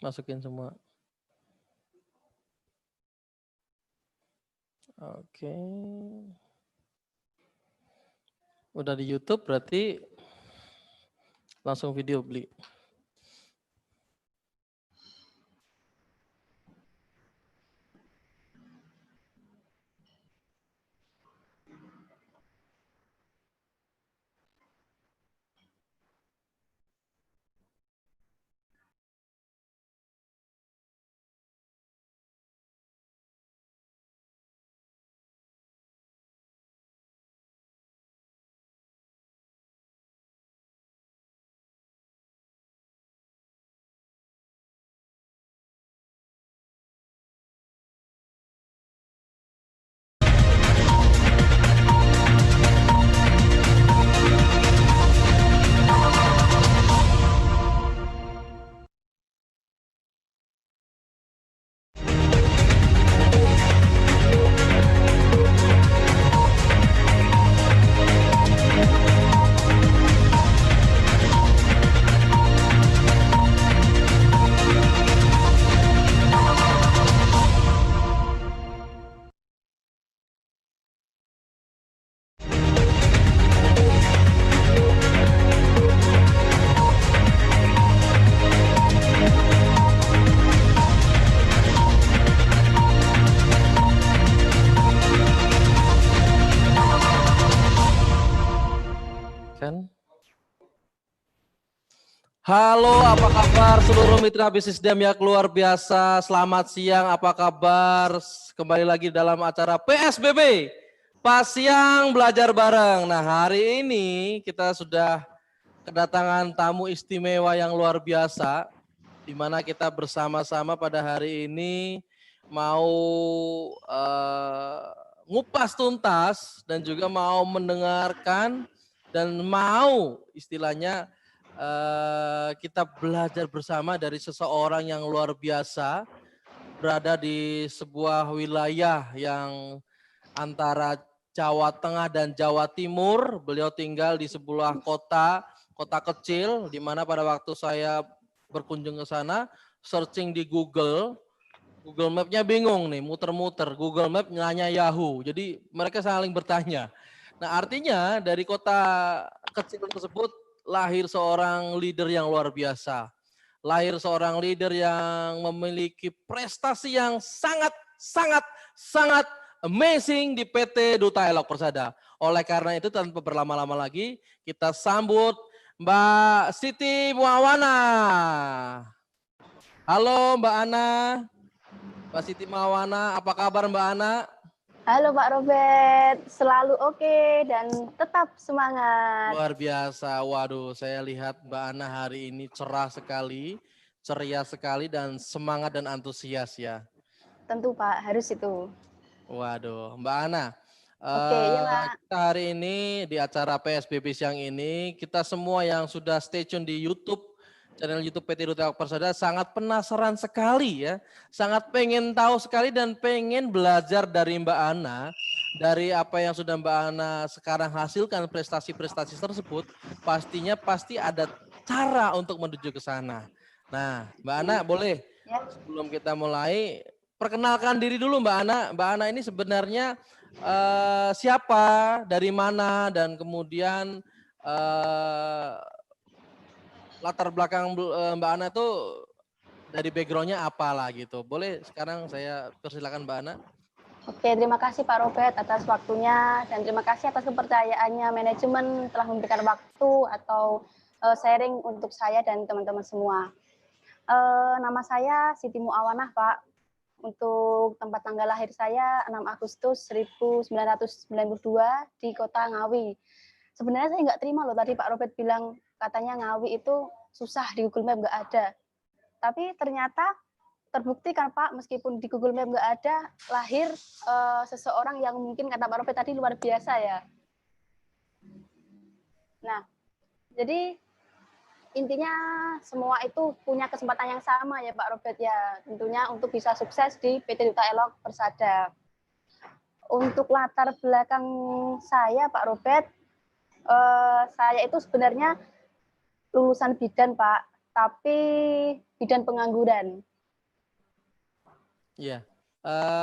Masukin semua. Oke. Udah di YouTube berarti langsung video beli. Kan? Halo, apa kabar seluruh mitra bisnis Damyak luar biasa. Selamat siang, apa kabar? Kembali lagi dalam acara PSBB, Pas Siang Belajar Bareng. Nah, hari ini kita sudah kedatangan tamu istimewa yang luar biasa, di mana kita bersama-sama pada hari ini mau ngupas tuntas dan juga mau mendengarkan dan mau istilahnya kita belajar bersama dari seseorang yang luar biasa, berada di sebuah wilayah yang antara Jawa Tengah dan Jawa Timur. Beliau tinggal di sebuah kota kecil, di mana pada waktu saya berkunjung ke sana, searching di Google Map-nya bingung nih, muter-muter. Google Map nanya Yahoo, jadi mereka saling bertanya. Nah, artinya dari kota kecil tersebut lahir seorang leader yang luar biasa. Lahir seorang leader yang memiliki prestasi yang sangat amazing di PT Duta Elok Persada. Oleh karena itu tanpa berlama-lama lagi, kita sambut Mbak Siti Muawana. Halo Mbak Ana. Mbak Siti Muawana, apa kabar Mbak Ana? Halo Pak Robert, selalu oke dan tetap semangat. Luar biasa, waduh saya lihat Mbak Ana hari ini cerah sekali, ceria sekali dan semangat dan antusias ya. Tentu Pak, harus itu. Waduh Mbak Ana, Oke, ya Pak. kita hari ini di acara PSBB siang ini, kita semua yang sudah stay tune di YouTube, channel YouTube PT Duta Elok Persada sangat penasaran sekali ya, sangat pengen tahu sekali dan pengen belajar dari Mbak Ana, dari apa yang sudah Mbak Ana sekarang hasilkan prestasi-prestasi tersebut, pastinya pasti ada cara untuk menuju ke sana. Nah, Mbak Ana boleh sebelum kita mulai perkenalkan diri dulu Mbak Ana. Mbak Ana ini sebenarnya siapa, dari mana, dan kemudian latar belakang Mbak Ana itu dari backgroundnya apalah gitu. Boleh sekarang saya persilakan Mbak Ana. Oke, terima kasih Pak Robert atas waktunya dan terima kasih atas kepercayaannya manajemen telah memberikan waktu atau sharing untuk saya dan teman-teman semua. Nama saya Siti Muawanah Pak. Untuk tempat tanggal lahir saya 6 Agustus 1992 di kota Ngawi. Sebenarnya saya nggak terima loh tadi Pak Robert bilang katanya Ngawi itu susah di Google Map nggak ada. Tapi ternyata terbukti kan Pak, meskipun di Google Map nggak ada, lahir seseorang yang mungkin kata Pak Robert tadi luar biasa ya. Nah, jadi intinya semua itu punya kesempatan yang sama ya Pak Robert ya, tentunya untuk bisa sukses di PT Duta Elok Persada. Untuk latar belakang saya Pak Robert, saya itu sebenarnya lulusan bidan Pak, tapi bidan pengangguran. Iya.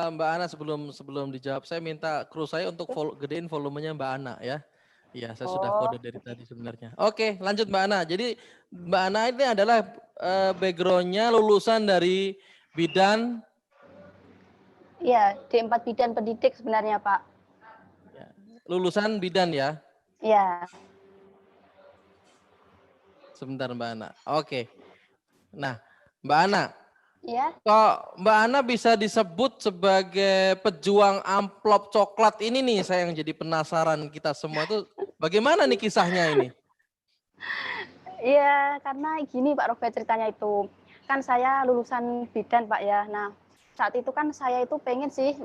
Mbak Ana, sebelum dijawab, saya minta kru saya untuk gedein volumenya Mbak Ana ya. Iya, saya sudah Oh, kode dari tadi sebenarnya. Oke, lanjut Mbak Ana. Jadi Mbak Ana ini adalah backgroundnya lulusan dari bidan. iya, D4 bidan pendidik sebenarnya Pak. Ya, lulusan bidan ya. Iya. Sebentar Mbak Ana. Oke. Nah, Mbak Ana, Iya. kok Mbak Ana bisa disebut sebagai pejuang amplop coklat ini nih, saya yang jadi penasaran kita semua itu bagaimana nih kisahnya ini? Iya, karena gini Pak Robert ceritanya itu. Kan saya lulusan bidan Pak ya. Nah, saat itu kan saya itu pengen sih,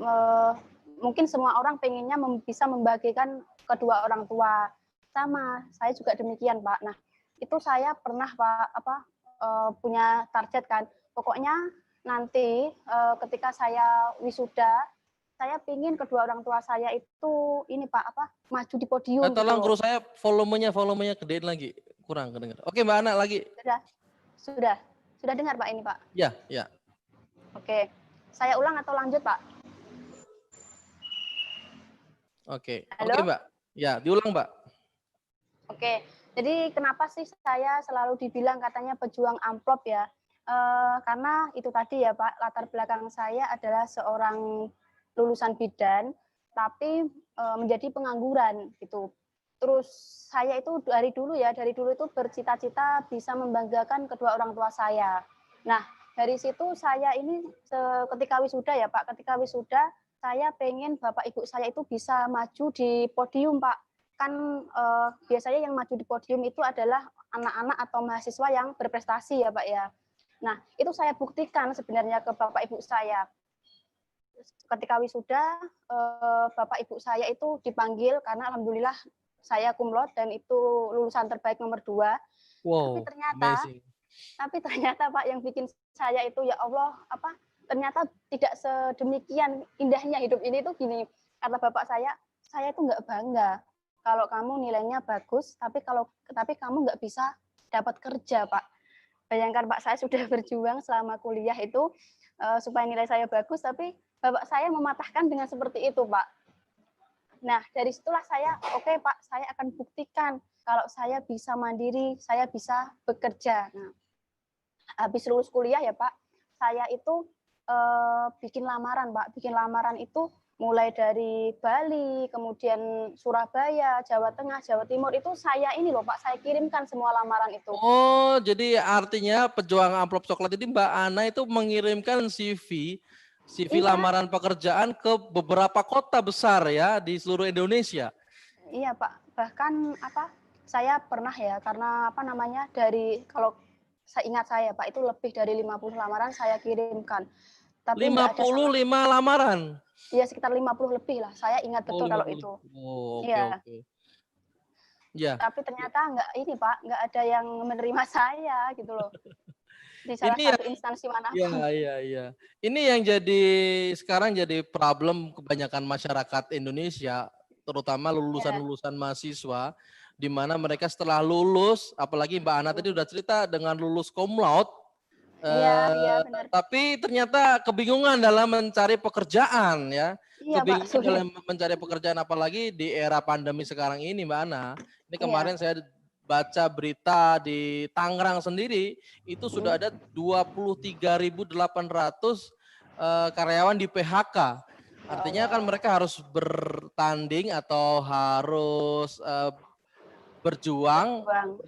mungkin semua orang pengennya bisa membagikan kedua orang tua. Sama, saya juga demikian Pak. Nah, itu saya pernah Pak, punya target kan. Pokoknya nanti ketika saya wisuda, saya pingin kedua orang tua saya itu ini Pak, maju di podium gitu Tolong loh. kru saya volumenya gedein lagi, kurang kedengar. Oke Mbak Ana lagi. Sudah, sudah, sudah dengar Pak ini Pak. Ya, ya. Oke, saya ulang atau lanjut Pak? Oke, oke Halo? Mbak. Ya, diulang Mbak. Oke, jadi kenapa sih saya selalu dibilang katanya pejuang amplop ya? Karena itu tadi ya Pak, latar belakang saya adalah seorang lulusan bidan, tapi menjadi pengangguran gitu. Terus saya itu dari dulu itu bercita-cita bisa membanggakan kedua orang tua saya. Nah, dari situ saya ini ketika wisuda ya Pak, ketika wisuda saya pengen bapak ibu saya itu bisa maju di podium Pak. Kan biasanya yang maju di podium itu adalah anak-anak atau mahasiswa yang berprestasi ya Pak ya. Nah, itu saya buktikan sebenarnya ke bapak ibu saya. Ketika wisuda, bapak ibu saya itu dipanggil karena alhamdulillah saya cum laude dan itu lulusan terbaik nomor 2. Tapi Wow, ternyata, amazing. Pak yang bikin saya itu ya Allah, ternyata tidak sedemikian indahnya hidup ini tuh gini. Kata bapak saya itu nggak bangga kalau kamu nilainya bagus, tapi kamu nggak bisa dapat kerja, Pak. Bayangkan Pak, saya sudah berjuang selama kuliah itu supaya nilai saya bagus, tapi bapak saya mematahkan dengan seperti itu, Pak. Nah, dari situlah saya, oke Pak, saya akan buktikan kalau saya bisa mandiri, saya bisa bekerja. Nah, habis lulus kuliah ya Pak, saya itu bikin lamaran Pak, bikin lamaran itu mulai dari Bali, kemudian Surabaya, Jawa Tengah, Jawa Timur itu saya ini loh Pak, saya kirimkan semua lamaran itu. Oh, jadi artinya pejuang amplop coklat ini Mbak Ana itu mengirimkan CV Iya, lamaran pekerjaan ke beberapa kota besar ya di seluruh Indonesia. iya Pak, bahkan saya pernah ya karena dari kalau saya ingat saya Pak itu lebih dari 50 lamaran saya kirimkan. Tapi nggak ada sama 55 lamaran. ya sekitar 50 lebih lah. Saya ingat Oh, betul kalau 50. itu. Oh, oke Iya. oke. Ya. Tapi ternyata nggak ini Pak, nggak ada yang menerima saya gitu loh. Di salah Ini satu yang instansi iya manapun. iya iya. Ini yang sekarang jadi problem kebanyakan masyarakat Indonesia, terutama Iya, lulusan-lulusan mahasiswa, di mana mereka setelah lulus, apalagi Mbak Ana tadi udah cerita dengan lulus cum laude, iya, iya benar. tapi ternyata kebingungan dalam mencari pekerjaan ya. Iya Pak, Kebingungan sulit. dalam mencari pekerjaan apalagi di era pandemi sekarang ini Mbak Ana. Ini Iya. kemarin saya baca berita di Tangerang sendiri itu sudah ada 23.800 karyawan di PHK. Ya Artinya kan Allah. mereka harus bertanding atau harus berjuang Berjuang.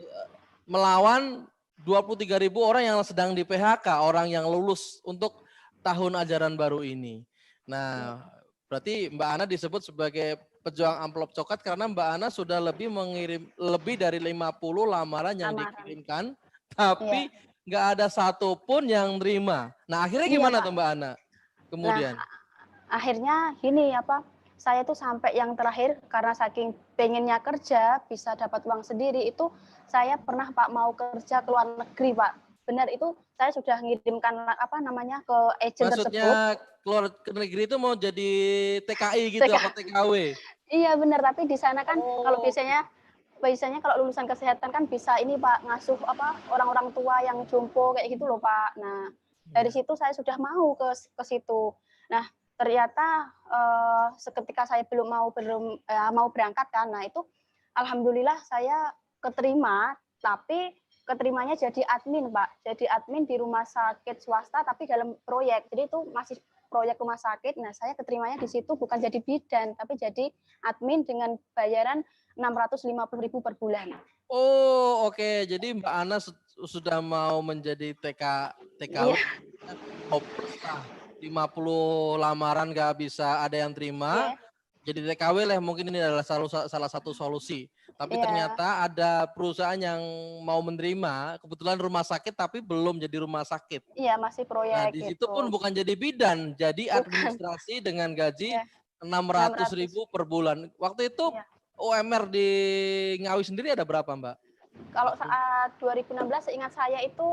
melawan 23.000 orang yang sedang di PHK, orang yang lulus untuk tahun ajaran baru ini. Nah, berarti Mbak Ana disebut sebagai pejuang amplop coklat karena Mbak Ana sudah mengirim lebih dari 50 lamaran yang Lamaran. dikirimkan, Iya. tapi nggak ada satupun yang terima. Nah, akhirnya Iya gimana Pak. tuh Mbak Ana? Nah, Kemudian, akhirnya gini saya tuh sampai yang terakhir karena saking pengennya kerja bisa dapat uang sendiri itu saya pernah Pak mau kerja ke luar negeri Pak. Benar itu saya sudah ngirimkan apa namanya ke agent tersebut. Maksudnya keluar ke negeri itu mau jadi TKI gitu apa TK TKW? iya benar, tapi di sana kan kalau Oh, biasanya kalau lulusan kesehatan kan bisa ini Pak, ngasuh apa, orang-orang tua yang jompo kayak gitu loh Pak. Nah, dari iya. situ saya sudah mau ke situ. Nah, ternyata, seketika saya mau berangkat kan, nah itu alhamdulillah saya keterima, tapi keterimanya jadi admin Pak. Jadi admin di rumah sakit swasta tapi dalam proyek. Jadi itu masih proyek rumah sakit. Nah, saya keterimanya di situ bukan jadi bidan, tapi jadi admin dengan bayaran 650.000 per bulan. Oh, oke. Jadi Mbak Ana sudah mau menjadi TKW, Iya, hopeless lah. 50 lamaran gak bisa ada yang terima. iya, Jadi TKW lah mungkin ini adalah salah satu solusi. Tapi iya, ternyata ada perusahaan yang mau menerima, kebetulan rumah sakit tapi belum jadi rumah sakit. iya masih Nah, proyek di situ gitu. pun bukan jadi bidan, jadi Bukan, administrasi dengan gaji iya, enam enam ratus ratus. ribu per bulan. Waktu itu Iya. UMR di Ngawi sendiri ada berapa, Mbak? Kalau Waktu saat 2016 seingat saya itu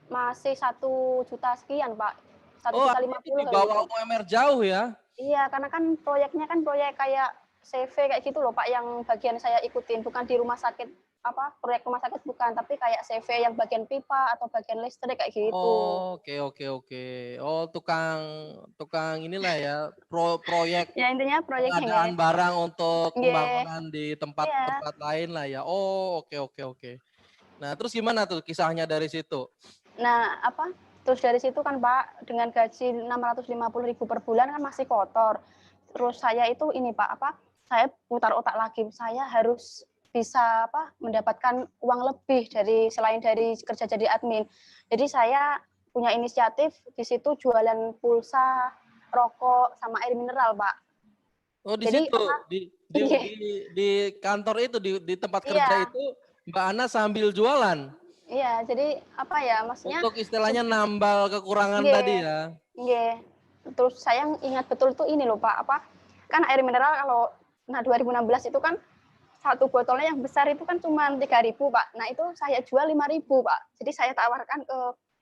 masih 1 juta sekian, Pak. Satu Oh, juta lima artinya itu puluh di kayak bawah gitu. UMR jauh ya? Iya, karena kan proyeknya kan proyek kayak CV kayak gitu loh, Pak, yang bagian saya ikutin, bukan di rumah sakit apa, proyek rumah sakit bukan, tapi kayak CV yang bagian pipa atau bagian listrik kayak gitu. Oh, oke oke oke. Oh, tukang tukang inilah ya, proyek Ya intinya proyeknya pengadaan nggih. barang untuk Nggih, pembangunan di iya. tempat-tempat lain lah ya. Oh, oke oke oke. Nah, terus gimana tuh kisahnya dari situ? Nah, apa, terus dari situ kan, Pak, dengan gaji 650.000 per bulan kan masih kotor. Terus saya itu ini, Pak, apa, saya putar otak lagi, saya harus bisa apa, mendapatkan uang lebih selain dari kerja jadi admin. Jadi saya punya inisiatif di situ jualan pulsa, rokok, sama air mineral, Pak. Oh, di Jadi situ apa iya, di kantor itu di tempat kerja iya, itu Mbak Ana sambil jualan iya. Jadi apa ya, maksudnya untuk istilahnya nambal kekurangan nggih, tadi ya. nggih. Terus saya ingat betul tuh ini loh Pak, apa, kan air mineral kalau nah 2016 itu kan satu botolnya yang besar itu kan cuma 3.000 Pak. Nah itu saya jual 5.000 Pak. Jadi saya tawarkan ke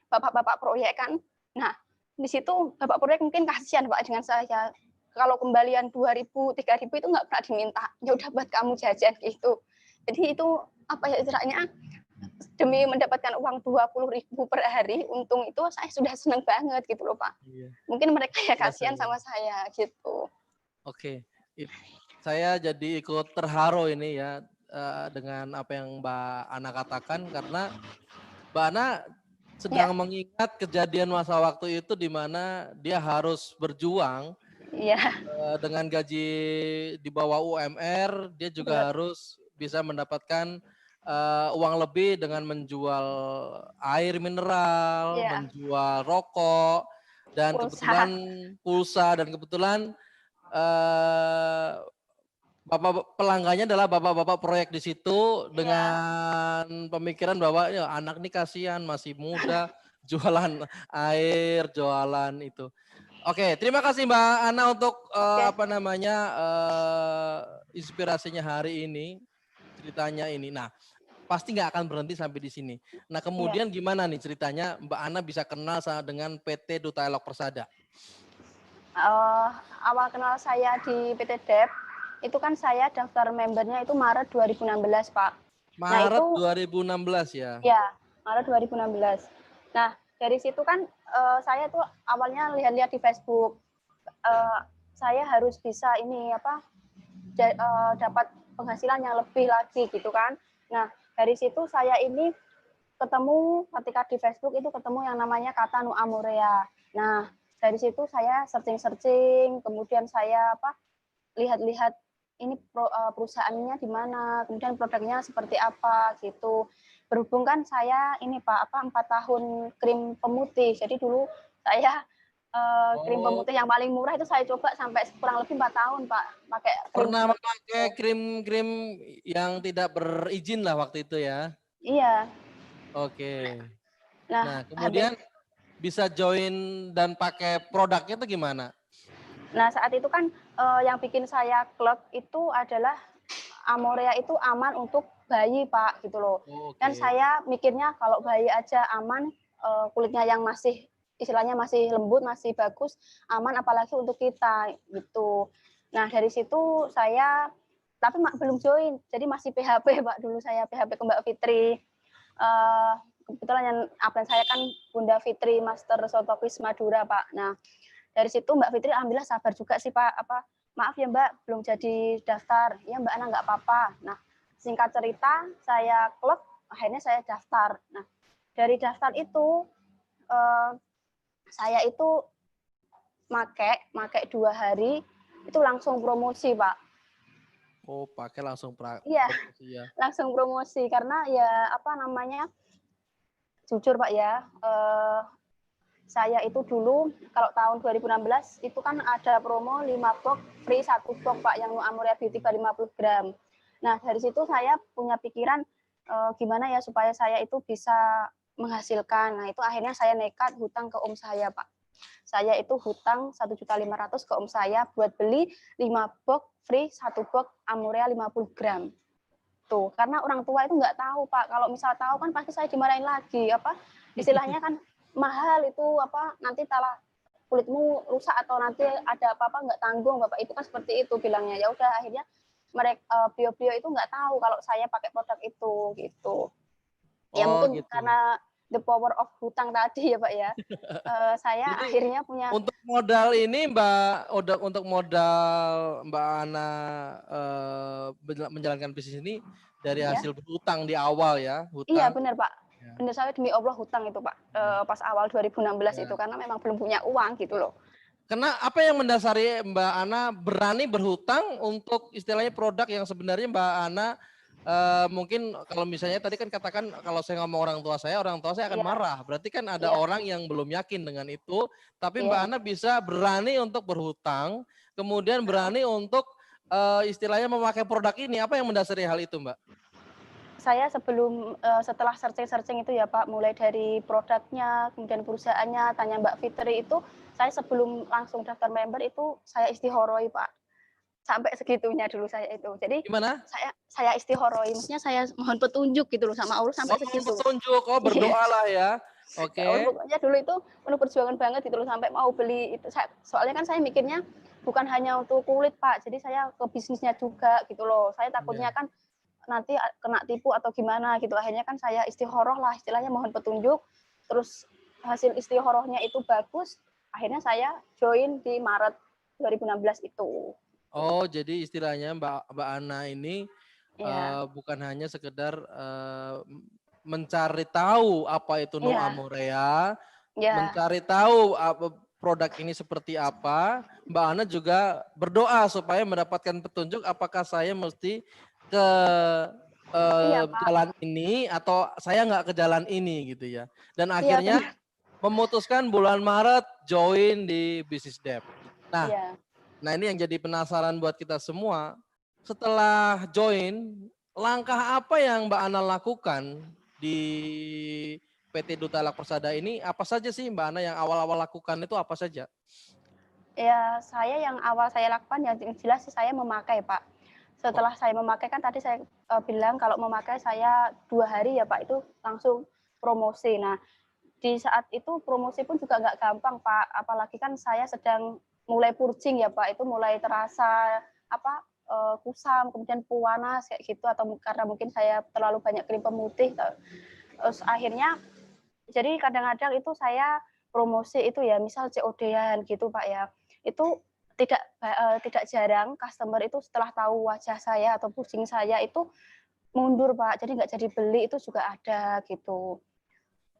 bapak-bapak proyek kan. Nah di situ bapak proyek mungkin kasihan Pak dengan saya. Kalau kembalian 2.000, 3.000 itu nggak pernah diminta. Ya udah buat kamu jajan gitu. Jadi itu apa ya istilahnya demi mendapatkan uang 20.000 per hari, untung itu saya sudah senang banget gitu loh Pak. Iya, Mungkin mereka ya biasa kasihan ya. sama saya gitu. Oke. Saya jadi ikut terharu ini ya dengan apa yang Mbak Ana katakan karena Mbak Ana Ya, sedang mengingat kejadian masa waktu itu di mana dia harus berjuang iya, dengan gaji di bawah UMR, dia betul. juga harus bisa mendapatkan uang lebih dengan menjual air mineral, Iya, menjual rokok, dan kebetulan pulsa. pulsa dan kebetulan eh, bapak pelanggannya adalah bapak-bapak proyek di situ Iya, dengan pemikiran bahwa ya anak ini kasihan masih muda jualan air, jualan itu. Oke, terima kasih Mbak Ana untuk oke. apa namanya inspirasinya hari ini, ceritanya ini. Nah, pasti nggak akan berhenti sampai di sini. Nah, Iya. kemudian gimana nih ceritanya Mbak Ana bisa kenal dengan PT Duta Elok Persada? Awal kenal saya di PT DEP, itu kan saya daftar membernya itu Maret 2016, Pak. Nah Maret itu 2016 ya. ya, Maret 2016. Nah, dari situ kan saya tuh awalnya lihat-lihat di Facebook. Eh, saya harus bisa ini apa dapat penghasilan yang lebih lagi gitu kan. Nah, dari situ saya ini ketemu ketika di Facebook itu ketemu yang namanya Kata Nu Amorea. Nah, dari situ saya searching-searching, kemudian saya apa lihat-lihat ini perusahaannya di mana, kemudian produknya seperti apa gitu. Berhubung kan saya ini Pak, apa 4 tahun krim pemutih. Jadi dulu saya krim Oh, pemutih yang paling murah itu saya coba sampai kurang lebih 4 tahun Pak, pakai krim pernah seperti memakai itu. krim-krim yang tidak berizin lah waktu itu ya. Iya. Oke. Nah, Nah, habis kemudian bisa join dan pakai produknya itu gimana? Nah, saat itu kan yang bikin saya klek itu adalah Amorea itu aman untuk bayi, Pak, gitu loh. Dan Oke. saya mikirnya kalau bayi aja aman, kulitnya yang masih istilahnya masih lembut, masih bagus, aman apalagi untuk kita, gitu. Nah, dari situ saya tapi belum join, jadi masih PHP, Pak, dulu saya PHP ke Mbak Fitri. Kebetulan yang upline saya kan Bunda Fitri Master Sotokis Madura, Pak. Nah, dari situ Mbak Fitri alhamdulillah sabar juga sih, Pak, maaf ya Mbak, belum jadi daftar. Ya Mbak Ana nggak apa-apa. Nah, singkat cerita saya klub, akhirnya saya daftar. Nah, dari daftar itu saya itu make 2 hari itu langsung promosi, Pak. Oh, pakai langsung Iya, promosi ya. langsung promosi karena ya apa namanya, jujur Pak ya, saya itu dulu kalau tahun 2016 itu kan ada promo 5 box free 1 box Pak yang Amorea Beauty Bar 50 gram. Nah, dari situ saya punya pikiran gimana ya supaya saya itu bisa menghasilkan. Nah, itu akhirnya saya nekat hutang ke om saya, Pak. Saya itu hutang 1.500.000 ke om saya buat beli 5 box free 1 box Amorea 50 gram. Tuh, karena orang tua itu nggak tahu, Pak. Kalau misal tahu kan pasti saya dimarahin lagi, istilahnya kan mahal itu, nanti talah kulitmu rusak atau nanti ada apa-apa nggak tanggung, Bapak itu kan seperti itu bilangnya. Ya udah akhirnya mereka beliau-beliau itu nggak tahu kalau saya pakai produk itu, gitu. Ya Oh, mungkin gitu. karena the power of hutang tadi ya, Pak ya. Saya Jadi akhirnya punya untuk modal ini untuk modal Mbak Ana menjalankan bisnis ini dari ya. hasil berhutang di awal ya, Iya hutang. benar, Pak. Ya, Benar, saya demi Allah hutang itu, Pak. ya, Pas awal 2016 itu ya. karena memang belum punya uang gitu loh. Karena apa yang mendasari Mbak Ana berani berhutang untuk istilahnya produk yang sebenarnya Mbak Ana mungkin kalau misalnya tadi kan katakan kalau saya ngomong orang tua saya akan Iya, marah. Berarti kan ada iya, orang yang belum yakin dengan itu, tapi Mbak iya. Ana bisa berani untuk berhutang, kemudian berani untuk istilahnya memakai produk ini. Apa yang mendasari hal itu, Mbak? Saya setelah searching-searching itu ya Pak, mulai dari produknya, kemudian perusahaannya, tanya Mbak Fitri itu, saya sebelum langsung daftar member itu saya istikharoi Pak. Sampai segitunya dulu saya itu. Jadi Gimana? saya istikharoi, maksudnya saya mohon petunjuk gitu loh sama Allah Oh, sampai segitu. petunjuk. Oh, Iya. berdoalah ya. Ya Allah, Oke. pokoknya dulu itu penuh perjuangan banget gitu loh sampai mau beli itu. Soalnya kan saya mikirnya bukan hanya untuk kulit Pak, jadi saya ke bisnisnya juga gitu loh. Saya takutnya Iya. kan nanti kena tipu atau gimana gitu. Akhirnya kan saya istikharah lah istilahnya mohon petunjuk. Terus hasil istikharahnya itu bagus. Akhirnya saya join di Maret 2016 itu. Oh, jadi istilahnya Mbak Ana ini Iya, bukan hanya sekedar mencari tahu apa itu No iya, Amorea, iya, mencari tahu apa produk ini seperti apa. Mbak Ana juga berdoa supaya mendapatkan petunjuk apakah saya mesti ke iya Pak. jalan ini atau saya nggak ke jalan ini gitu ya. Dan Iya akhirnya benar. memutuskan bulan Maret join di Business Dev. Nah, Iya. Nah ini yang jadi penasaran buat kita semua. Setelah join, langkah apa yang Mbak Ana lakukan di PT Duta Alak Persada ini? Apa saja sih Mbak Ana yang awal-awal lakukan itu apa saja? Ya, saya yang awal saya lakukan yang jelas sih saya memakai, Pak. Oh, Setelah saya memakai kan tadi saya bilang kalau memakai saya 2 hari ya Pak itu langsung promosi. Nah, di saat itu promosi pun juga nggak gampang Pak. Apalagi kan saya sedang mulai purging ya Pak. Itu mulai terasa kusam, kemudian panas kayak gitu atau karena mungkin saya terlalu banyak krim pemutih. Terus akhirnya jadi kadang-kadang itu saya promosi itu ya misal COD-an gitu Pak ya. Itu tidak jarang customer itu setelah tahu wajah saya atau pusing saya itu mundur Pak. Jadi nggak jadi beli itu juga ada gitu.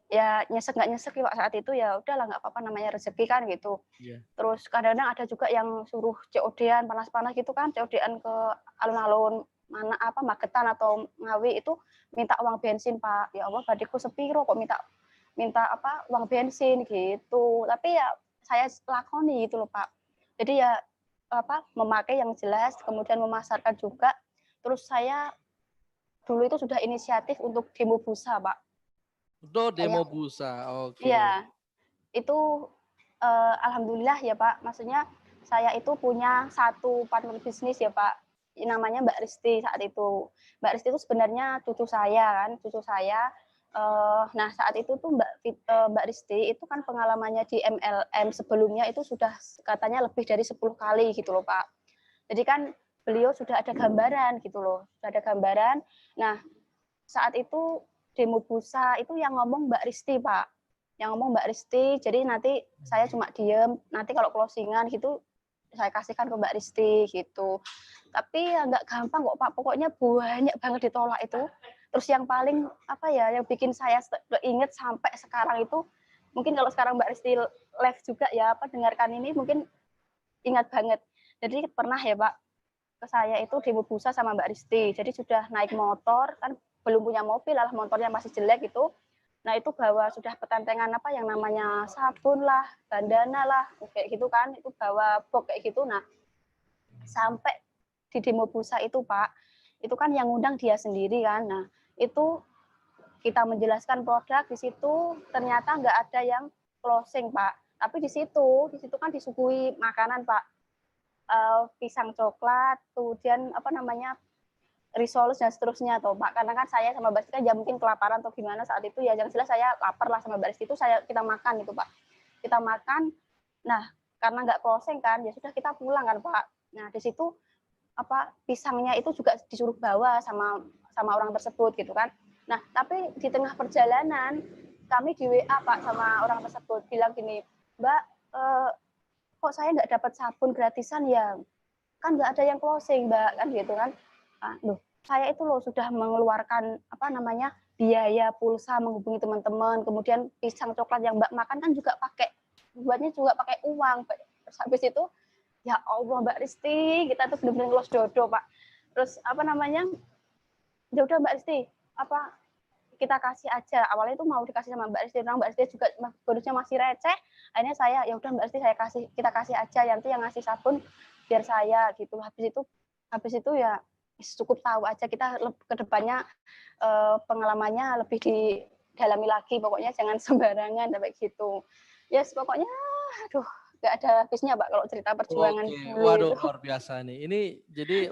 Ya nyesek nggak nyesek ya Pak saat itu ya udahlah nggak apa-apa namanya rezeki kan gitu. iya. Terus kadang-kadang ada juga yang suruh COD-an panas-panas gitu kan, COD-an ke alun-alun mana Magetan atau Ngawi itu minta uang bensin Pak. Ya Allah badiku sepiro kok minta minta uang bensin gitu. Tapi ya saya lakoni gitu loh Pak. Jadi ya memakai yang jelas, kemudian memasarkan juga. Terus saya dulu itu sudah inisiatif untuk demo busa Pak. Udah demo Yang busa, oke. ya itu alhamdulillah ya Pak, maksudnya saya itu punya satu partner bisnis ya Pak, namanya Mbak Risti saat itu. Mbak Risti itu sebenarnya cucu saya kan, cucu saya. Nah saat itu tuh Mbak Risti itu kan pengalamannya di MLM sebelumnya itu sudah katanya lebih dari 10 kali gitu loh Pak. Jadi kan beliau sudah ada gambaran gitu loh, sudah ada gambaran. Nah saat itu demo busa itu yang ngomong Mbak Risti Pak, yang ngomong Mbak Risti. Jadi nanti saya cuma diem, nanti kalau closingan gitu saya kasihkan ke Mbak Risti gitu. Tapi ya nggak gampang kok Pak, pokoknya banyak banget ditolak itu. Terus yang paling apa ya, yang bikin saya inget sampai sekarang itu, mungkin kalau sekarang Mbak Risti live juga ya, apa dengarkan ini mungkin ingat banget. Jadi pernah ya Pak, ke saya itu demo busa sama Mbak Risti. Jadi sudah naik motor, kan belum punya mobil lah, motornya masih jelek gitu. Nah itu bawa sudah petentengan apa yang namanya sabun lah, bandana lah, kayak gitu kan. Itu bawa box kayak gitu. Nah sampai di demo busa itu Pak, itu kan yang ngundang dia sendiri kan. Nah itu kita menjelaskan produk di situ ternyata nggak ada yang closing Pak. Tapi di situ kan disuguhi makanan Pak, pisang coklat, kemudian apa namanya risoles dan seterusnya toh Pak. Karena kan saya sama Mbak Rizky kan ya mungkin kelaparan atau gimana saat itu ya. Yang jelas saya lapar lah sama Mbak Rizky itu kita makan gitu Pak. Kita makan. Nah karena nggak closing kan ya sudah kita pulang kan Pak. Nah di situ apa pisangnya itu juga disuruh bawa sama orang tersebut gitu kan. Nah tapi di tengah perjalanan kami di WA Pak sama orang tersebut bilang gini, Mbak kok saya nggak dapat sabun gratisan ya, kan nggak ada yang closing Mbak kan gitu kan. Loh saya itu loh sudah mengeluarkan apa namanya biaya pulsa menghubungi teman-teman, kemudian pisang coklat yang Mbak makan kan juga buatnya juga pakai uang. Terus habis itu ya Allah Mbak Risti, kita tuh benar-benar ngelos dodo Pak. Terus apa namanya, ya udah Mbak Risti, apa kita kasih aja. Awalnya itu mau dikasih sama Mbak Risti, Mbak Risti juga bonusnya masih receh. Akhirnya saya ya udah Mbak Risti kita kasih aja, nanti yang ngasih sabun biar saya gitu. Habis itu ya cukup tahu aja kita ke depannya pengalamannya lebih didalami lagi. Pokoknya jangan sembarangan sampai gitu. Yes, pokoknya aduh nggak ada habisnya Pak kalau cerita perjuangan Oke, dulu waduh itu. luar biasa nih. Ini jadi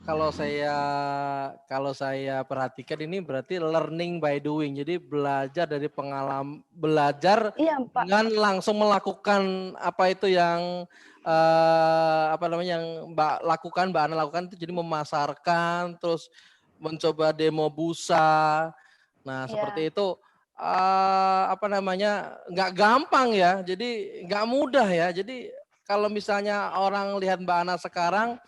kalau saya perhatikan ini berarti learning by doing. Jadi belajar dari pengalaman, belajar Iya Pak. dengan langsung melakukan apa itu yang apa namanya yang Mbak Ana lakukan itu jadi memasarkan, terus mencoba demo busa. Nah, Iya. seperti itu apa namanya nggak gampang ya. Jadi nggak mudah ya. Jadi kalau misalnya orang lihat Mbak Ana sekarang,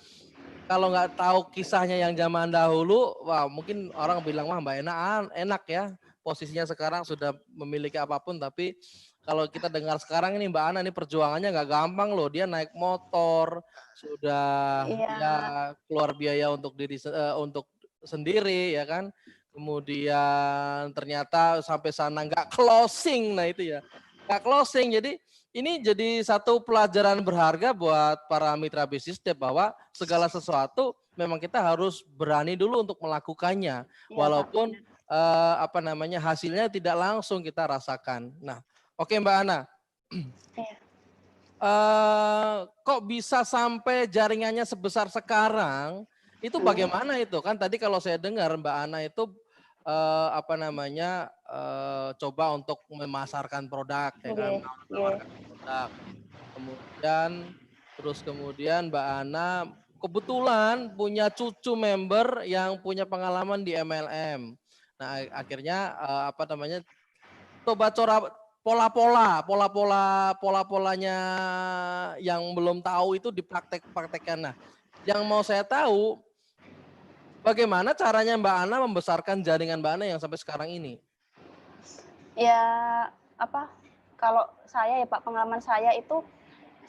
kalau nggak tahu kisahnya yang zaman dahulu, wah mungkin orang bilang wah Mbak Ana enak ya, posisinya sekarang sudah memiliki apapun. Tapi kalau kita dengar sekarang ini Mbak Ana ini perjuangannya nggak gampang loh. Dia naik motor, sudah Iya. ya keluar biaya untuk untuk sendiri ya kan. Kemudian ternyata sampai sana nggak closing, nah itu ya nggak closing. Jadi ini jadi satu pelajaran berharga buat para mitra bisnis bahwa segala sesuatu memang kita harus berani dulu untuk melakukannya, Iya Pak, walaupun benar. apa namanya hasilnya tidak langsung kita rasakan. Nah, oke Mbak Ana, Iya. kok bisa sampai jaringannya sebesar sekarang? Itu bagaimana itu? Kan tadi kalau saya dengar Mbak Ana itu apa namanya coba untuk memasarkan produk ya kan, Nggih, nggih. menawarkan produk. Kemudian Mbak Ana kebetulan punya cucu member yang punya pengalaman di MLM. Nah, akhirnya apa namanya coba pola-polanya yang belum tahu itu dipraktekkan. Nah, yang mau saya tahu bagaimana caranya Mbak Ana membesarkan jaringan Mbak Ana yang sampai sekarang ini? Ya, apa, kalau saya ya Pak, pengalaman saya itu,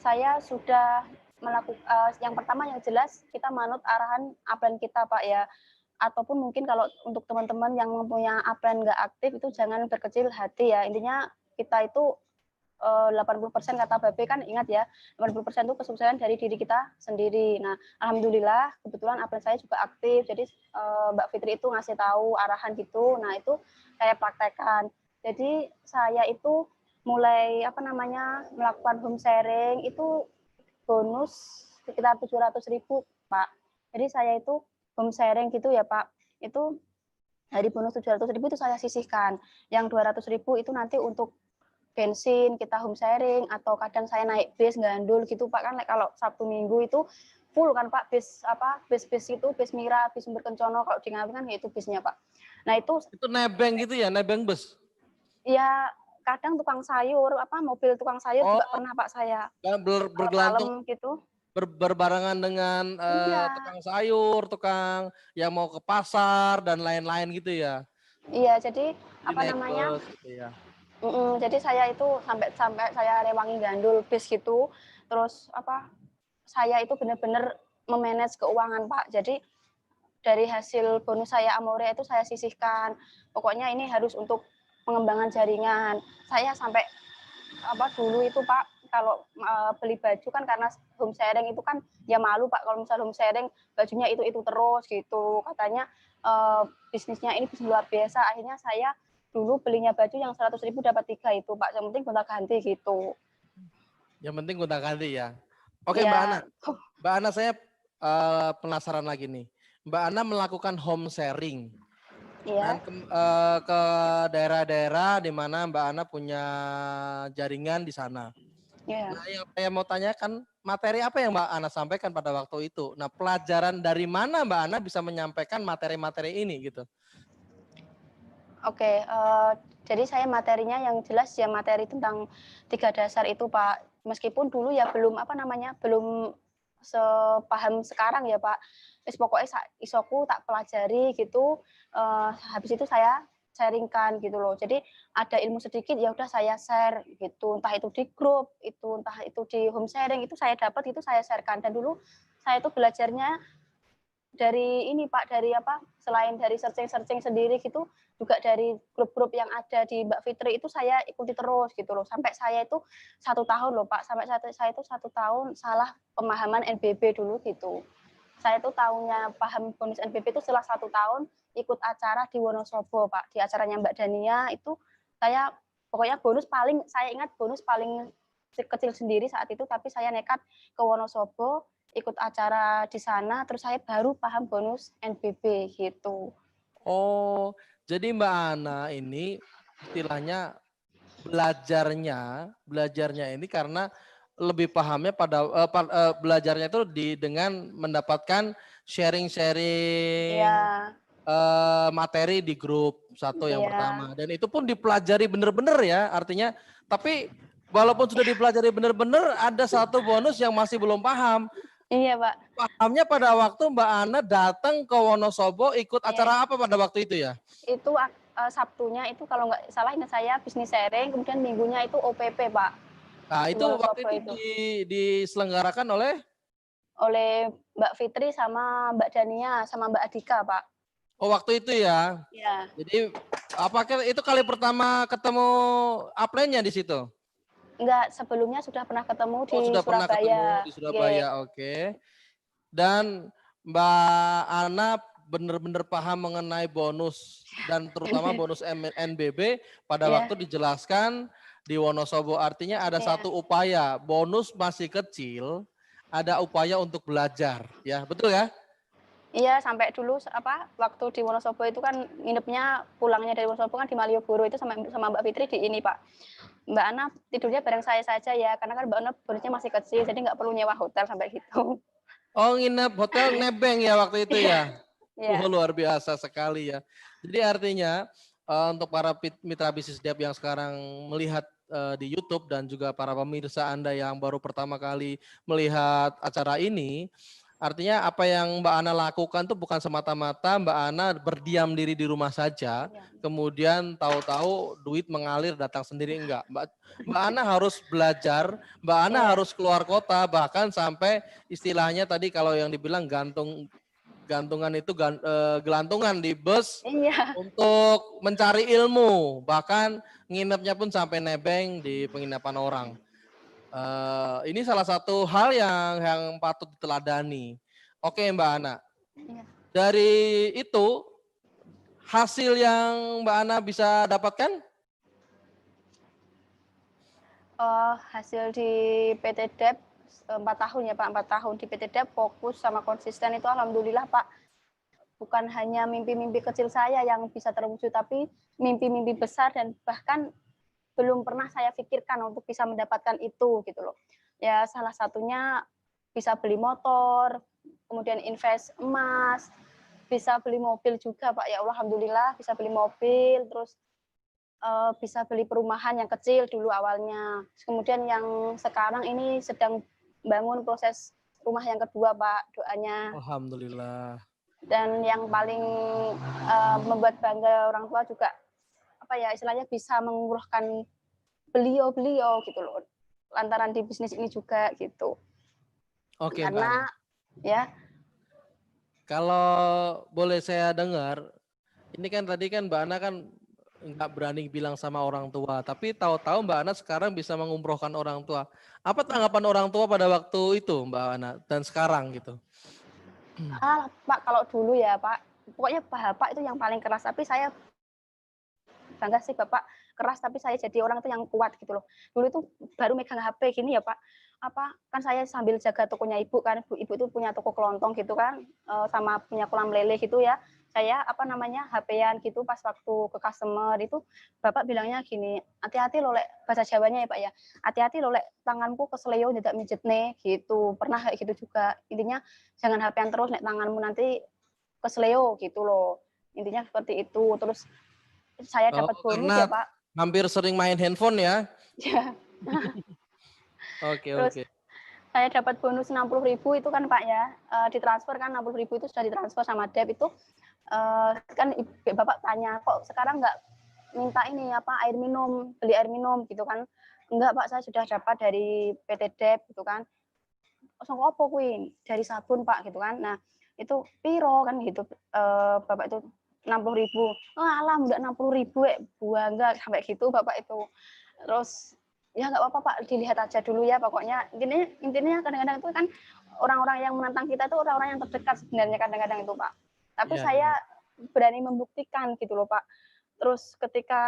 saya sudah yang pertama yang jelas kita manut arahan upline kita Pak ya, ataupun mungkin kalau untuk teman-teman yang mempunyai upline nggak aktif itu jangan berkecil hati ya, intinya kita itu 80% kata Babe kan ingat ya, 80% itu kesuksesan dari diri kita sendiri. Nah, alhamdulillah kebetulan upline saya juga aktif, jadi Mbak Fitri itu ngasih tahu arahan gitu. Nah, itu saya praktekkan. Jadi saya itu mulai apa namanya melakukan home sharing itu bonus sekitar 700.000 Pak. Jadi saya itu home sharing gitu ya Pak, itu dari bonus 700.000 itu saya sisihkan. Yang 200.000 itu nanti untuk bensin, kita home sharing, atau kadang saya naik bis, gandul gitu Pak. Kan kalau Sabtu Minggu itu full kan Pak, bis itu, bis Mira, bis Sumber Kencono, kalau di Ngawi kan itu bisnya Pak. Nah itu nebeng gitu ya, nebeng bus? ya kadang tukang sayur, mobil tukang sayur Oh, juga pernah Pak saya. bergelantung Malam gitu. berbarengan dengan Iya, tukang sayur, tukang yang mau ke pasar dan lain-lain gitu ya. iya. Jadi Jadi naik bus gitu ya. jadi saya itu sampai sampai saya rewangi gandul bis gitu. Terus saya itu benar-benar memanage keuangan Pak. Jadi dari hasil bonus saya Amore itu saya sisihkan. Pokoknya ini harus untuk pengembangan jaringan. Saya sampai dulu itu Pak, kalau beli baju kan karena home sharing itu kan ya malu Pak kalau misal home sharing bajunya itu terus gitu. Katanya bisnisnya ini bisnis luar biasa. Akhirnya saya dulu belinya baju yang 100.000 dapat 3 itu Pak. Yang penting gonta-ganti gitu. Yang penting gonta-ganti ya. Oke Mbak Ana. Iya. Mbak Ana saya penasaran lagi nih. Mbak Ana melakukan home sharing dan Iya. ke daerah-daerah di mana Mbak Ana punya jaringan di sana. Iya. Nah, yang saya mau tanyakan, materi apa yang Mbak Ana sampaikan pada waktu itu? Nah, pelajaran dari mana Mbak Ana bisa menyampaikan materi-materi ini gitu? Oke, jadi saya materinya yang jelas ya materi tentang 3 dasar itu, Pak. Meskipun dulu ya belum sepaham sekarang ya, Pak. Wis pokoke isoku tak pelajari gitu, habis itu saya sharing-kan gitu loh. Jadi ada ilmu sedikit ya udah saya share gitu, entah itu di grup, entah itu di home sharing, itu saya dapat, itu saya share-kan. Dan dulu saya itu belajarnya dari ini Pak, selain dari searching-searching sendiri gitu, juga dari grup-grup yang ada di Mbak Fitri itu saya ikuti terus gitu loh. Sampai saya itu 1 tahun loh Pak, saya itu 1 tahun salah pemahaman NBB dulu gitu. Saya itu tahunya paham bonus NBB itu setelah 1 tahun ikut acara di Wonosobo Pak. Di acaranya Mbak Dania itu saya pokoknya saya ingat bonus paling kecil sendiri saat itu, tapi saya nekat ke Wonosobo, ikut acara di sana, terus saya baru paham bonus NBB gitu. Oh, jadi Mbak Ana ini istilahnya belajarnya ini karena lebih pahamnya pada belajarnya itu dengan mendapatkan Iya, sharing-sharing materi di grup satu yang iya, pertama dan itu pun dipelajari bener-bener ya artinya tapi walaupun sudah dipelajari bener-bener ada satu bonus yang masih belum paham. iya Pak. Pahamnya pada waktu Mbak Ana datang ke Wonosobo ikut Iya, acara apa pada waktu itu ya? itu Sabtunya itu kalau nggak salah ingat saya bisnis sharing, kemudian minggunya itu OPP Pak, Nah, di itu waktu Wonosobo itu itu. diselenggarakan oleh Oleh Mbak Fitri sama Mbak Dania sama Mbak Adika Pak. waktu itu ya. Iya. Jadi apakah itu kali pertama ketemu upline-nya di situ? Enggak, sebelumnya sudah pernah ketemu di Oh, sudah pernah ketemu Surabaya. di Nggih. Surabaya. Oke. Dan Mbak Ana benar-benar paham mengenai bonus dan terutama bonus NBB pada Iya, waktu dijelaskan di Wonosobo. Artinya ada iya. satu upaya, bonus masih kecil, ada upaya untuk belajar, ya betul ya? Iya, sampai dulu waktu di Wonosobo itu kan nginepnya pulangnya dari Wonosobo kan di Malioboro itu sama sama Mbak Fitri di ini, Pak. Mbak Ana tidurnya bareng saya saja ya, karena kan Mbak Ana bonusnya masih kecil, jadi nggak perlu nyewa hotel sampai gitu. Oh nginep hotel nebeng ya waktu itu Iya, ya? iya, Luar biasa sekali ya. Jadi artinya untuk para mitra bisnis Dev yang sekarang melihat di YouTube dan juga para pemirsa Anda yang baru pertama kali melihat acara ini, artinya apa yang Mbak Ana lakukan tuh bukan semata-mata Mbak Ana berdiam diri di rumah saja, iya, kemudian tahu-tahu duit mengalir datang sendiri enggak. Mbak Ana harus belajar, Mbak Ana iya, harus keluar kota bahkan sampai istilahnya tadi kalau yang dibilang gantungan itu gelantungan di bus iya, untuk mencari ilmu, bahkan nginepnya pun sampai nebeng di penginapan orang. Ini salah satu hal yang patut diteladani. Oke Mbak Ana, iya. dari itu hasil yang Mbak Ana bisa dapatkan? Hasil di PT Dep 4 tahun ya Pak, 4 tahun di PT Dep fokus sama konsisten itu alhamdulillah Pak. Bukan hanya mimpi-mimpi kecil saya yang bisa terwujud, tapi mimpi-mimpi besar dan bahkan belum pernah saya pikirkan untuk bisa mendapatkan itu gitu loh. Ya salah satunya bisa beli motor, kemudian invest emas, bisa beli mobil juga Pak. Ya Allah, alhamdulillah bisa beli mobil, terus bisa beli perumahan yang kecil dulu awalnya. Kemudian yang sekarang ini sedang bangun proses rumah yang kedua Pak, doanya. Alhamdulillah. Dan yang paling membuat bangga orang tua juga apa ya istilahnya bisa mengumrohkan beliau gitu loh lantaran di bisnis ini juga gitu. Oke, Mbak Ana. Karena ya Kalau boleh saya dengar, ini kan tadi kan Mbak Ana kan nggak berani bilang sama orang tua, tapi tahu-tahu Mbak Ana sekarang bisa mengumrohkan orang tua. Apa tanggapan orang tua pada waktu itu Mbak Ana dan sekarang gitu? Pak kalau dulu ya Pak, pokoknya Bapak itu yang paling keras, tapi saya bangga sih Bapak keras tapi saya jadi orang itu yang kuat gitu loh. Dulu itu baru megang HP gini ya Pak, apa kan saya sambil jaga tokonya ibu kan, ibu itu punya toko kelontong gitu kan, sama punya kolam lele gitu ya. Saya apa namanya HP-an gitu pas waktu ke customer itu Bapak bilangnya gini, hati-hati lo lek bahasa Jawanya ya Pak ya, hati-hati lo lek tanganku keseleo tidak mijet nih gitu. Pernah kayak gitu juga. Intinya jangan HP-an terus nek tanganmu nanti keseleo gitu loh. Intinya seperti itu. Terus saya Oh, dapat bonus ya karena Pak. hampir sering main handphone ya? Ya. Oke, Terus oke. saya dapat bonus 60.000 itu kan Pak ya, ditransfer kan 60.000 itu sudah ditransfer sama Dep itu, kan Bapak tanya, "Kok sekarang nggak minta ini apa air minum, beli air minum?" gitu kan. "Enggak Pak, saya sudah dapat dari PT Dep," gitu kan. "Saka opo kuwi?" "Dari sabun Pak," gitu kan. Nah, itu piro kan gitu, Bapak itu 60.000. "Oh alah ndak 60.000 buangga," sampai gitu Bapak itu. Terus ya nggak apa-apa Pak, dilihat aja dulu ya pokoknya. Intinya kadang-kadang itu kan orang-orang yang menantang kita itu orang-orang yang terdekat sebenarnya kadang-kadang itu Pak. Tapi Iya, saya iya. berani membuktikan gitu loh Pak. Terus ketika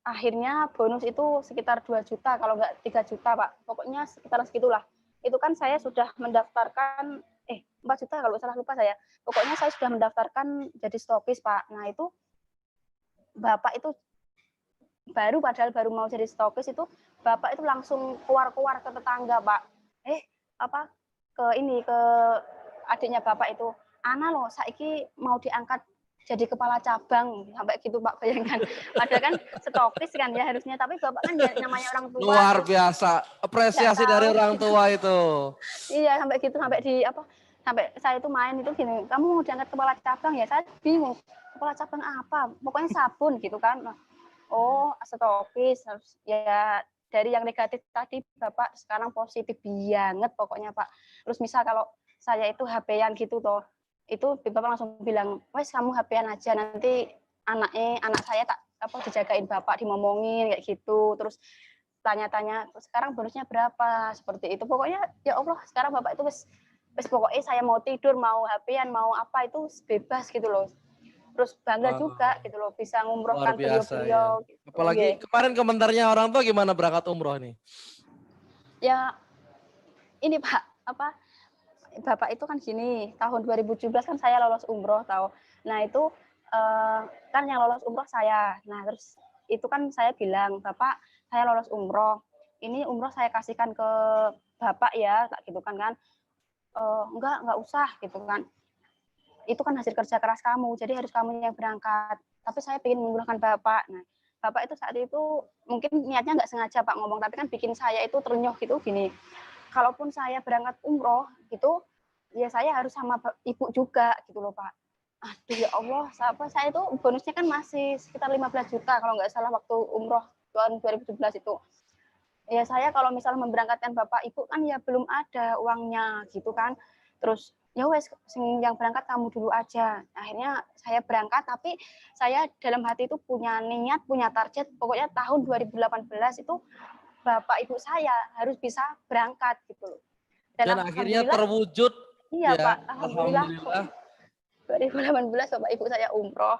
akhirnya bonus itu sekitar 2 juta kalau nggak 3 juta Pak. Pokoknya sekitar segitulah. Itu kan saya sudah mendaftarkan 4 juta kalau salah lupa saya. Pokoknya saya sudah mendaftarkan jadi stokis Pak. Nah itu Bapak itu padahal baru mau jadi stokis itu Bapak itu langsung keluar-keluar ke tetangga, Pak. Apa ke adiknya Bapak itu, "Ana loh saiki mau diangkat jadi kepala cabang," sampai gitu, Pak, bayangkan. Padahal kan stokis kan ya harusnya, tapi Bapak kan ya namanya orang tua Luar terus biasa. nggak Apresiasi dari tahu orang gitu. tua itu. Iya, sampai gitu, sampai saya itu main itu gini, "Kamu mau diangkat kepala cabang ya?" Saya bingung, "Kepala cabang apa?" "Pokoknya sabun," gitu kan. Nah, oh, stokis harus ya dari yang negatif tadi Bapak sekarang positif banget pokoknya Pak. Terus misal kalau saya itu HP-an gitu toh, itu Bapak langsung bilang, "Wes kamu HP-an aja nanti anak saya tak apa dijagain Bapak, dimomongin kayak gitu." Terus tanya-tanya, "Sekarang bonusnya berapa?" Seperti itu. Pokoknya ya Allah, sekarang Bapak itu wes wes pokoknya saya mau tidur, mau HP-an, mau apa itu bebas gitu loh. Terus bangga juga Wah, gitu loh bisa luar ngumrohkan biasa ya. beliau-beliau gitu. Apalagi Nggih. kemarin komentarnya orang tua gimana berangkat umroh nih? Ya ini Pak, apa Bapak itu kan gini, tahun 2017 kan saya lolos umroh tahu. Nah itu kan yang lolos umroh saya. Nah terus itu kan saya bilang, "Bapak, saya lolos umroh. Ini umroh saya kasihkan ke Bapak ya," tak gitu kan. Enggak usah gitu kan. Itu kan hasil kerja keras kamu, jadi harus kamu yang berangkat. Tapi saya ingin menggunakan Bapak. Nah, Bapak itu saat itu mungkin niatnya nggak sengaja Pak ngomong, tapi kan bikin saya itu terenyuh gitu gini. Kalaupun saya berangkat umroh gitu, ya saya harus sama ibu juga gitu loh Pak. Aduh ya Allah, saya itu bonusnya kan masih sekitar 15 juta kalau nggak salah waktu umroh tahun 2017 itu. Ya saya kalau misalnya memberangkatkan bapak ibu kan ya belum ada uangnya gitu kan. Terus ya wes yang berangkat kamu dulu aja. Akhirnya saya berangkat tapi saya dalam hati itu punya niat, punya target pokoknya tahun 2018 itu bapak ibu saya harus bisa berangkat gitu loh. Dan Dan akhirnya alhamdulillah terwujud iya ya. Pak, alhamdulillah Alhamdulillah. 2018 bapak ibu saya umroh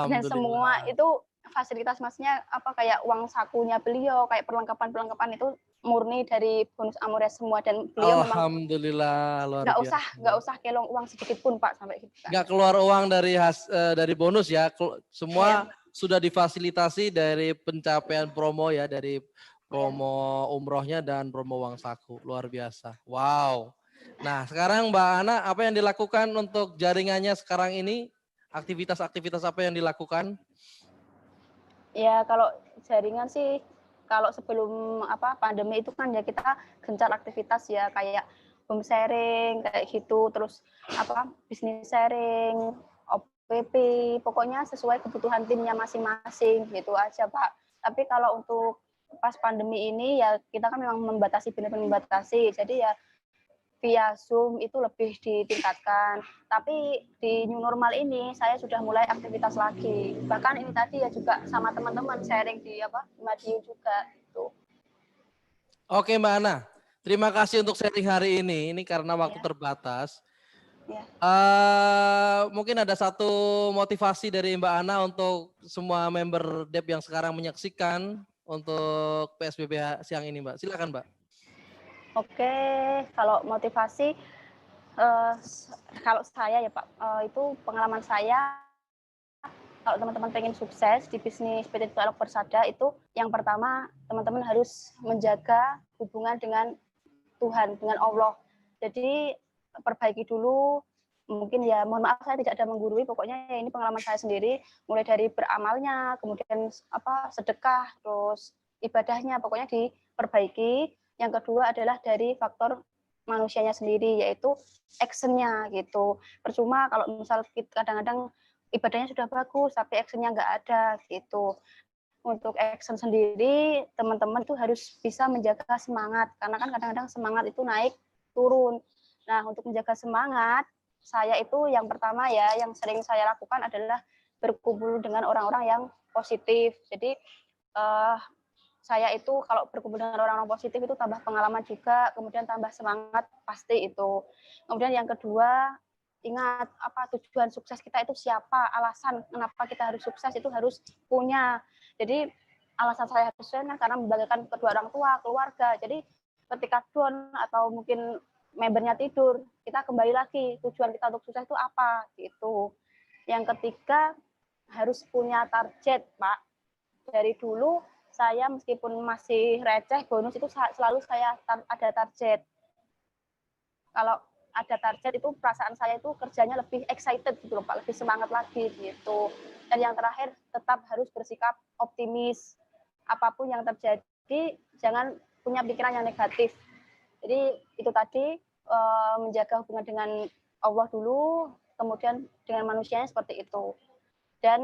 dan semua Alhamdulillah. itu fasilitas maksudnya apa kayak uang sakunya beliau kayak perlengkapan itu murni dari bonus Amores semua, dan beliau memang Alhamdulillah, luar biasa. nggak usah kelong uang sedikit pun Pak, sampai gitu kan. Nggak keluar uang dari bonus ya, Iya, semua sudah difasilitasi dari pencapaian promo ya, dari iya. promo umrohnya dan promo uang saku, luar biasa. Wow. Nah sekarang Mbak Ana, apa yang dilakukan untuk jaringannya sekarang ini? Aktivitas-aktivitas apa yang dilakukan? Ya kalau jaringan sih, kalau sebelum pandemi itu kan ya kita gencar aktivitas ya, kayak home sharing kayak gitu, terus bisnis sharing, OPP, pokoknya sesuai kebutuhan timnya masing-masing gitu aja Pak. Tapi kalau untuk pas pandemi ini ya kita kan memang membatasi, benar-benar membatasi. Jadi ya via Zoom itu lebih ditingkatkan. Tapi di new normal ini saya sudah mulai aktivitas lagi. Bahkan ini tadi ya juga sama teman-teman sharing di Madiun juga gitu. Oke Mbak Ana, terima kasih untuk sharing hari ini. Ini karena waktu Ya, terbatas. ya. Mungkin ada satu motivasi dari Mbak Ana untuk semua member DEP yang sekarang menyaksikan untuk PSBB siang ini, Mbak. Silakan, Mbak. Oke, kalau motivasi kalau saya ya Pak, itu pengalaman saya, kalau teman-teman pengen sukses di bisnis PT Dialog Persada itu yang pertama teman-teman harus menjaga hubungan dengan Tuhan, dengan Allah. Jadi perbaiki dulu, mungkin ya mohon maaf saya tidak ada menggurui, pokoknya ya ini pengalaman saya sendiri, mulai dari beramalnya, kemudian sedekah, terus ibadahnya, pokoknya diperbaiki. Yang kedua adalah dari faktor manusianya sendiri, yaitu actionnya gitu. Percuma kalau misal kadang-kadang ibadahnya sudah bagus, tapi actionnya nggak ada gitu. Untuk action sendiri, teman-teman tuh harus bisa menjaga semangat, karena kan kadang-kadang semangat itu naik turun. Nah, untuk menjaga semangat, saya itu yang pertama ya, yang sering saya lakukan adalah berkumpul dengan orang-orang yang positif. Jadi saya itu kalau berkumpul dengan orang-orang positif itu tambah pengalaman juga, kemudian tambah semangat pasti itu. Kemudian yang kedua, ingat tujuan sukses kita itu siapa, alasan kenapa kita harus sukses itu harus punya. Jadi alasan saya harus sukses karena membanggakan kedua orang tua, keluarga. Jadi ketika down atau mungkin membernya tidur, kita kembali lagi tujuan kita untuk sukses itu apa gitu. Yang ketiga, harus punya target, Pak. Dari dulu saya meskipun masih receh bonus itu selalu saya ada target. Kalau ada target itu perasaan saya itu kerjanya lebih excited gitu loh Pak, lebih semangat lagi gitu. Dan yang terakhir tetap harus bersikap optimis. Apapun yang terjadi jangan punya pikiran yang negatif. Jadi itu tadi menjaga hubungan dengan Allah dulu, kemudian dengan manusianya seperti itu. Dan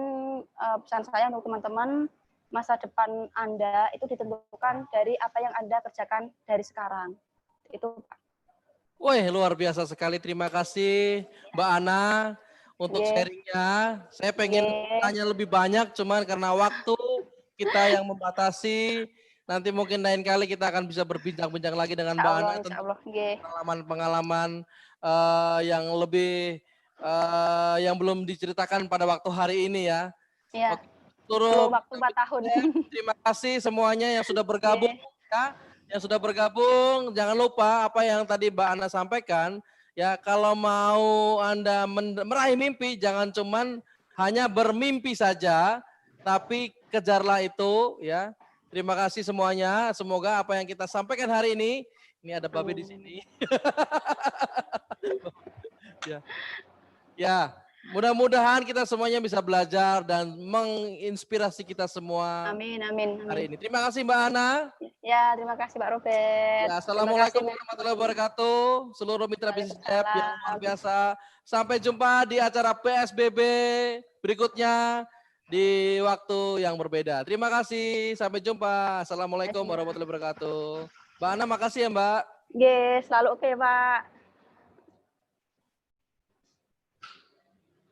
pesan saya untuk teman-teman, masa depan Anda itu ditentukan dari apa yang Anda kerjakan dari sekarang. Itu Pak. Wih, luar biasa sekali. Terima kasih Mbak Ana untuk Yeah. sharingnya. Saya pengen Yeah. tanya lebih banyak, cuman karena waktu kita yang membatasi, nanti mungkin lain kali kita akan bisa berbincang-bincang lagi dengan Mbak Ana Insya tentang Allah. Yeah. pengalaman-pengalaman yang lebih yang belum diceritakan pada waktu hari ini ya. Ya, Oke, perlu seluruh waktu 4 tahun. terima kasih semuanya yang sudah bergabung Yeah. ya, yang sudah bergabung. Jangan lupa apa yang tadi Mbak Ana sampaikan ya, kalau mau Anda meraih mimpi jangan cuman hanya bermimpi saja, tapi kejarlah itu ya. Terima kasih semuanya. Semoga apa yang kita sampaikan hari ini ada Babe di sini. Ya. Ya, mudah-mudahan kita semuanya bisa belajar dan menginspirasi kita semua Amin, amin, hari amin. ini. Terima kasih Mbak Ana. Ya, terima kasih Pak Robert. Ya, Terima kasih. assalamualaikum warahmatullahi wabarakatuh. Seluruh mitra bisnis Dep yang luar Waalaikumsalam. biasa. Sampai jumpa di acara PSBB berikutnya di waktu yang berbeda. Terima kasih. Sampai jumpa. Assalamualaikum warahmatullahi wabarakatuh. Mbak Ana, makasih ya Mbak. Yes, selalu oke Pak.